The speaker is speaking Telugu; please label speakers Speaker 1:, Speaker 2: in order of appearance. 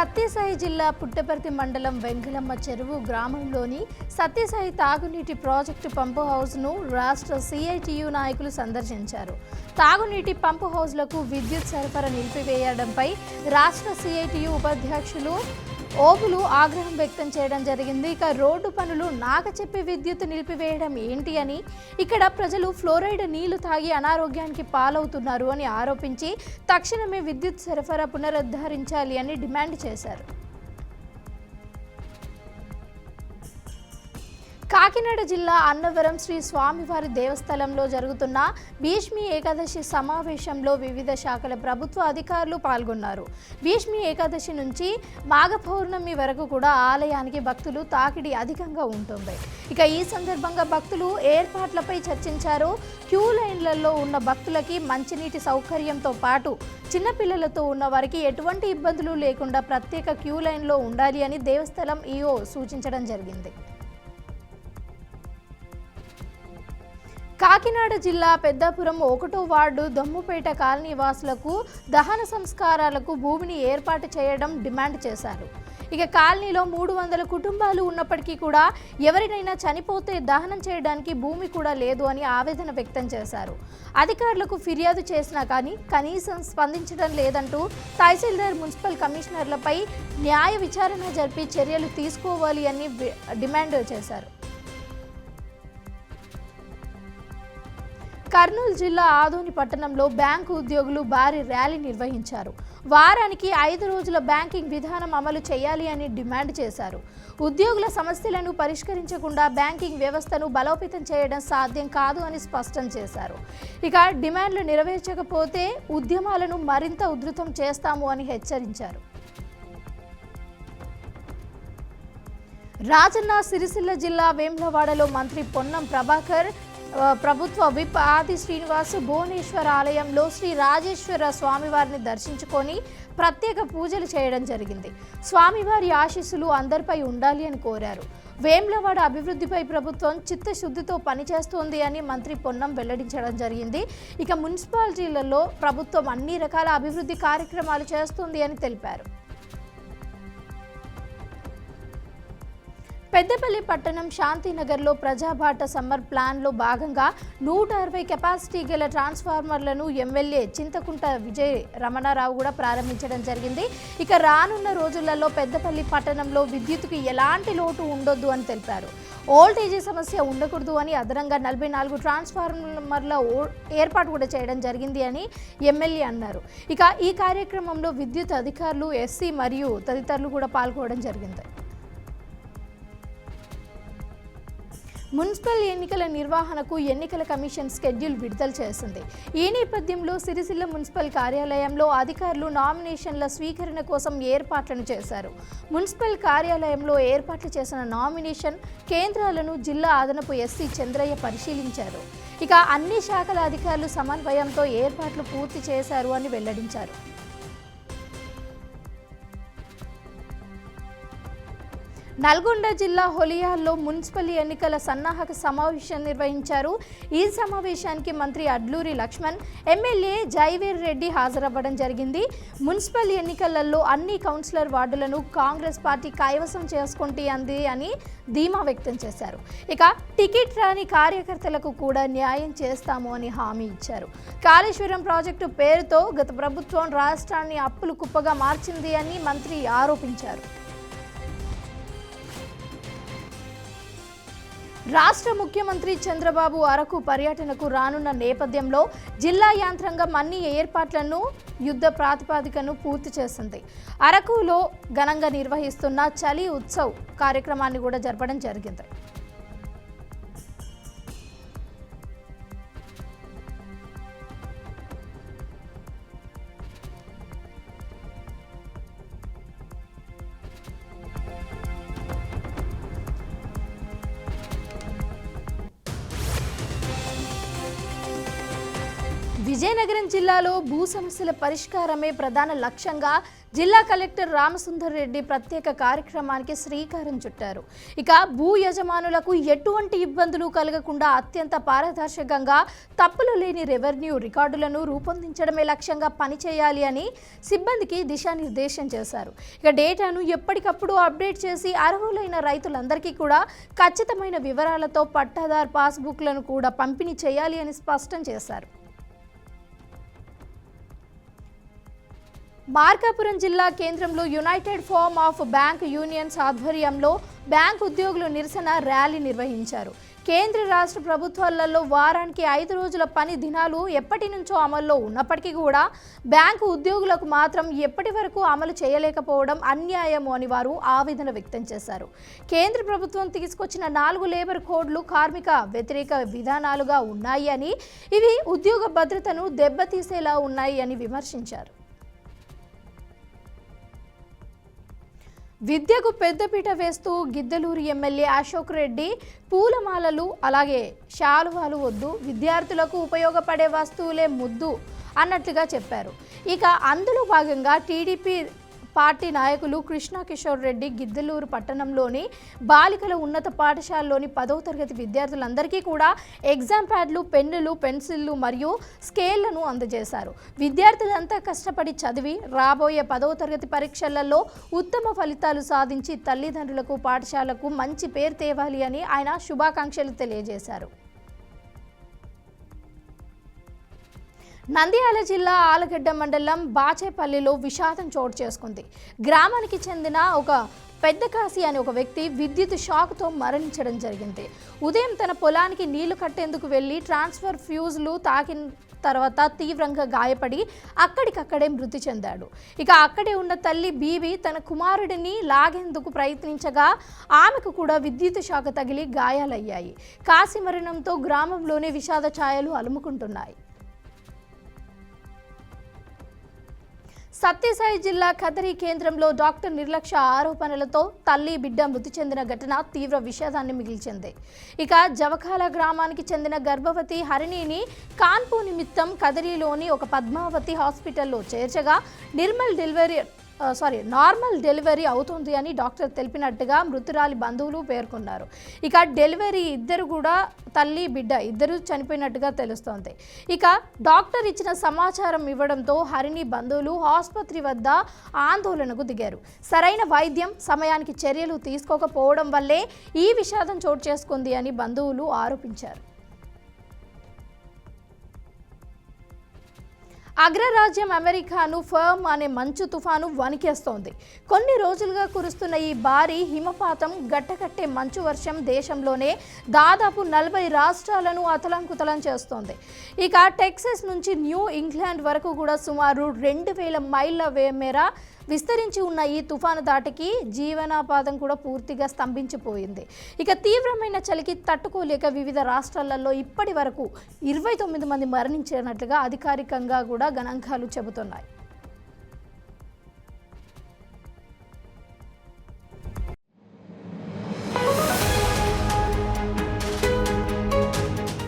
Speaker 1: సత్యసాయి జిల్లా పుట్టపర్తి మండలం వెంగళమ్మ చెరువు గ్రామంలోని సత్యసాయి తాగునీటి ప్రాజెక్టు పంపు హౌస్ను రాష్ట్ర సిఐటియు నాయకులు సందర్శించారు. తాగునీటి పంపు హౌస్లకు విద్యుత్ సరఫరా నిలిపివేయడంపై రాష్ట్ర సిఐటియు ఉపాధ్యక్షులు ఓబులు ఆగ్రహం వ్యక్తం చేయడం జరిగింది. ఇక రోడ్డు పనులు నాగచెప్పి విద్యుత్ నిలిపివేయడం ఏంటి అని, ఇక్కడ ప్రజలు ఫ్లోరైడ్ నీళ్లు తాగి అనారోగ్యానికి పాలవుతున్నారు అని ఆరోపించి తక్షణమే విద్యుత్ సరఫరా పునరుద్ధరించాలి అని డిమాండ్ చేశారు. కాకినాడ జిల్లా అన్నవరం శ్రీ స్వామివారి దేవస్థలంలో జరుగుతున్న భీష్మి ఏకాదశి సమావేశంలో వివిధ శాఖల ప్రభుత్వ అధికారులు పాల్గొన్నారు. భీష్మి ఏకాదశి నుంచి మాఘ పౌర్ణమి వరకు కూడా ఆలయానికి భక్తులు తాకిడి అధికంగా ఉంటుంది. ఇక ఈ సందర్భంగా భక్తులు ఏర్పాట్లపై చర్చించారు. క్యూ లైన్లలో ఉన్న భక్తులకి మంచినీటి సౌకర్యంతో పాటు చిన్నపిల్లలతో ఉన్న వారికి ఎటువంటి ఇబ్బందులు లేకుండా ప్రత్యేక క్యూ లైన్లో ఉండాలి అని దేవస్థలం ఈఓ సూచించడం జరిగింది. కాకినాడ జిల్లా పెద్దాపురం 1వ వార్డు దమ్ముపేట కాలనీ వాసులకు దహన సంస్కారాలకు భూమిని ఏర్పాటు చేయడం డిమాండ్ చేశారు. ఇక కాలనీలో 300 కుటుంబాలు ఉన్నప్పటికీ కూడా ఎవరినైనా చనిపోతే దహనం చేయడానికి భూమి కూడా లేదు అని ఆవేదన వ్యక్తం చేశారు. అధికారులకు ఫిర్యాదు చేసినా కానీ కనీసం స్పందించడం లేదంటూ తహసీల్దార్, మున్సిపల్ కమిషనర్లపై న్యాయ విచారణ జరిపి చర్యలు తీసుకోవాలి అని డిమాండ్ చేశారు. కర్నూలు జిల్లా ఆదోని పట్టణంలో బ్యాంకు ఉద్యోగులు భారీ ర్యాలీ నిర్వహించారు. వారానికి 5 రోజుల బ్యాంకింగ్ విధానం అమలు చేయాలి అని డిమాండ్ చేశారు. ఉద్యోగుల సమస్యలను పరిష్కరించకుండా బ్యాంకింగ్ వ్యవస్థను బలోపేతం చేయడం సాధ్యం కాదు అని స్పష్టం చేశారు. ఇక డిమాండ్లు నెరవేర్చకపోతే ఉద్యమాలను మరింత ఉధృతం చేస్తాము అని హెచ్చరించారు. రాజన్న సిరిసిల్ల జిల్లా వేములవాడలో మంత్రి పొన్నం ప్రభాకర్, ప్రభుత్వ విప్ ఆది శ్రీనివాస్ భువనేశ్వర ఆలయంలో శ్రీ రాజేశ్వర స్వామివారిని దర్శించుకొని ప్రత్యేక పూజలు చేయడం జరిగింది. స్వామివారి ఆశీస్సులు అందరిపై ఉండాలి అని కోరారు. వేములవాడ అభివృద్ధిపై ప్రభుత్వం చిత్తశుద్ధితో పనిచేస్తోంది అని మంత్రి పొన్నం వెల్లడించడం జరిగింది. ఇక మున్సిపాలిటీలలో ప్రభుత్వం అన్ని రకాల అభివృద్ధి కార్యక్రమాలు చేస్తుంది అని తెలిపారు. పెద్దపల్లి పట్టణం శాంతినగర్లో ప్రజాబాట సమ్మర్ ప్లాన్లో భాగంగా 160 కెపాసిటీ గల ట్రాన్స్ఫార్మర్లను ఎమ్మెల్యే చింతకుంట విజయ్ రమణారావు కూడా ప్రారంభించడం జరిగింది. ఇక రానున్న రోజులలో పెద్దపల్లి పట్టణంలో విద్యుత్తుకు ఎలాంటి లోటు ఉండొద్దు అని తెలిపారు. ఓల్టేజీ సమస్య ఉండకూడదు అని అదనంగా 44 ట్రాన్స్ఫార్మర్ల ఏర్పాటు కూడా చేయడం జరిగింది అని ఎమ్మెల్యే అన్నారు. ఇక ఈ కార్యక్రమంలో విద్యుత్ అధికారులు, ఎస్సీ మరియు తదితరులు కూడా పాల్గొనడం జరిగింది. మున్సిపల్ ఎన్నికల నిర్వహణకు ఎన్నికల కమిషన్ షెడ్యూల్ విడుదల చేసింది. ఈ నేపథ్యంలో సిరిసిల్ల మున్సిపల్ కార్యాలయంలో అధికారులు నామినేషన్ల స్వీకరణ కోసం ఏర్పాట్లను చేశారు. మున్సిపల్ కార్యాలయంలో ఏర్పాట్లు చేసిన నామినేషన్ కేంద్రాలను జిల్లా అదనపు ఎస్సీ చంద్రయ్య పరిశీలించారు. ఇక అన్ని శాఖల అధికారులు సమన్వయంతో ఏర్పాట్లు పూర్తి చేశారు అని వెల్లడించారు. నల్గొండ జిల్లా హొలియాల్లో మున్సిపల్ ఎన్నికల సన్నాహక సమావేశం నిర్వహించారు. ఈ సమావేశానికి మంత్రి అడ్లూరి లక్ష్మణ్, ఎమ్మెల్యే జైవీర్ రెడ్డి హాజరవ్వడం జరిగింది. మున్సిపల్ ఎన్నికలలో అన్ని కౌన్సిలర్ వార్డులను కాంగ్రెస్ పార్టీ కైవసం చేసుకుంటుంది అని ధీమా వ్యక్తం చేశారు. ఇక టికెట్ రాని కార్యకర్తలకు కూడా న్యాయం చేస్తాము అని హామీ ఇచ్చారు. కాళేశ్వరం ప్రాజెక్టు పేరుతో గత ప్రభుత్వం రాష్ట్రాన్ని అప్పులు కుప్పగా మార్చింది అని మంత్రి ఆరోపించారు. రాష్ట్ర ముఖ్యమంత్రి చంద్రబాబు అరకు పర్యటనకు రానున్న నేపథ్యంలో జిల్లా యంత్రాంగం అన్ని ఏర్పాట్లను యుద్ధ ప్రాతిపదికను పూర్తి చేసింది. అరకులో ఘనంగా నిర్వహిస్తున్న చలి ఉత్సవ్ కార్యక్రమాన్ని కూడా జరపడం జరిగింది. విజయనగరం జిల్లాలో భూ సమస్యల పరిష్కారమే ప్రధాన లక్ష్యంగా జిల్లా కలెక్టర్ రామసుందర్ రెడ్డి ప్రత్యేక కార్యక్రమానికి శ్రీకారం చుట్టారు. ఇక భూ యజమానులకు ఎటువంటి ఇబ్బందులు కలగకుండా అత్యంత పారదర్శకంగా తప్పులు లేని రెవెన్యూ రికార్డులను రూపొందించడమే లక్ష్యంగా పనిచేయాలి అని సిబ్బందికి దిశానిర్దేశం చేశారు. ఇక డేటాను ఎప్పటికప్పుడు అప్డేట్ చేసి అర్హులైన రైతులందరికీ కూడా ఖచ్చితమైన వివరాలతో పట్టాదార్ పాస్బుక్లను కూడా పంపిణీ చేయాలి అని స్పష్టం చేశారు. మార్కాపురం జిల్లా కేంద్రంలో United forum of bank unions ఆధ్వర్యంలో బ్యాంక్ ఉద్యోగులు నిరసన ర్యాలీ నిర్వహించారు. కేంద్ర రాష్ట్ర ప్రభుత్వాలలో వారానికి 5 రోజుల పని దినాలు ఎప్పటి నుంచో అమల్లో ఉన్నప్పటికీ కూడా బ్యాంకు ఉద్యోగులకు మాత్రం ఎప్పటి వరకు అమలు చేయలేకపోవడం అన్యాయము అని వారు ఆవేదన వ్యక్తం చేశారు. కేంద్ర ప్రభుత్వం తీసుకొచ్చిన 4 లేబర్ కోడ్లు కార్మిక వ్యతిరేక విధానాలుగా ఉన్నాయి అని, ఇవి ఉద్యోగ భద్రతను దెబ్బతీసేలా ఉన్నాయి అని విమర్శించారు. విద్యకు పెద్దపీట వేస్తూ గిద్దలూరు ఎమ్మెల్యే అశోక్ రెడ్డి పూలమాలలు అలాగే శాలువాలు వద్దు, విద్యార్థులకు ఉపయోగపడే వస్తువులే ముద్దు అన్నట్లుగా చెప్పారు. ఇక అందులో భాగంగా టీడీపీ పార్టీ నాయకులు కృష్ణ కిషోర్ రెడ్డి గిద్దలూరు పట్టణంలోని బాలికల ఉన్నత పాఠశాలలోని 10వ తరగతి విద్యార్థులందరికీ కూడా ఎగ్జామ్ ప్యాడ్లు, పెన్నులు, పెన్సిళ్లు మరియు స్కేళ్లను అందజేశారు. విద్యార్థులంతా కష్టపడి చదివి రాబోయే 10వ తరగతి పరీక్షలలో ఉత్తమ ఫలితాలు సాధించి తల్లిదండ్రులకు, పాఠశాలకు మంచి పేరు తేవాలి అని ఆయన శుభాకాంక్షలు తెలియజేశారు. నంద్యాల జిల్లా ఆలగడ్డ మండలం బాచేపల్లిలో విషాదం చోటు చేసుకుంది. గ్రామానికి చెందిన ఒక పెద్దకాశి అనే ఒక వ్యక్తి విద్యుత్ షాక్తో మరణించడం జరిగింది. ఉదయం తన పొలానికి నీళ్లు కట్టేందుకు వెళ్ళి ట్రాన్స్ఫర్ ఫ్యూజ్లు తాకిన తర్వాత తీవ్రంగా గాయపడి అక్కడికక్కడే మృతి చెందాడు. ఇక అక్కడే ఉన్న తల్లి బీబీ తన కుమారుడిని లాగేందుకు ప్రయత్నించగా ఆమెకు కూడా విద్యుత్ షాక్ తగిలి గాయాలయ్యాయి. కాశీ మరణంతో గ్రామంలోనే విషాద ఛాయలు అలుముకుంటున్నాయి. సత్యసాయి జిల్లా కదరి కేంద్రంలో డాక్టర్ నిర్లక్ష్య ఆరోపణలతో తల్లి, బిడ్డ మృతి చెందిన ఘటన తీవ్ర విషాదాన్ని మిగిల్చింది. ఇక జవకాల గ్రామానికి చెందిన గర్భవతి హరిణిని కాన్పు నిమిత్తం కదరిలోని ఒక పద్మావతి హాస్పిటల్లో చేర్చగా నార్మల్ డెలివరీ అవుతుంది అని డాక్టర్ తెలిపినట్టుగా మృతురాలి బంధువులు పేర్కొన్నారు. ఇక డెలివరీ ఇద్దరు కూడా తల్లి, బిడ్డ ఇద్దరు చనిపోయినట్టుగా తెలుస్తోంది. ఇక డాక్టర్ ఇచ్చిన సమాచారం ఇవ్వడంతో హరిణి బంధువులు ఆసుపత్రి వద్ద ఆందోళనకు దిగారు. సరైన వైద్యం, సమయానికి చర్యలు తీసుకోకపోవడం వల్లే ఈ విషాదం చోటు చేసుకుంది అని బంధువులు ఆరోపించారు. అగ్రరాజ్యం అమెరికాను ఫర్మ్ అనే మంచు తుఫాను వణికేస్తోంది. కొన్ని రోజులుగా కురుస్తున్న ఈ భారీ హిమపాతం, గట్టకట్టే మంచు వర్షం దేశంలోనే దాదాపు 40 రాష్ట్రాలను అతలంకుతలం చేస్తోంది. ఇక టెక్సస్ నుంచి న్యూ ఇంగ్లాండ్ వరకు కూడా సుమారు 2000 మైళ్ళ మేర విస్తరించి ఉన్న ఈ తుఫాను దాటికి జీవనోపాధం కూడా పూర్తిగా స్తంభించిపోయింది. ఇక తీవ్రమైన చలికి తట్టుకోలేక వివిధ రాష్ట్రాలలో ఇప్పటి వరకు 29 మంది మరణించినట్లుగా అధికారికంగా కూడా గణాంకాలు చెబుతున్నాయి.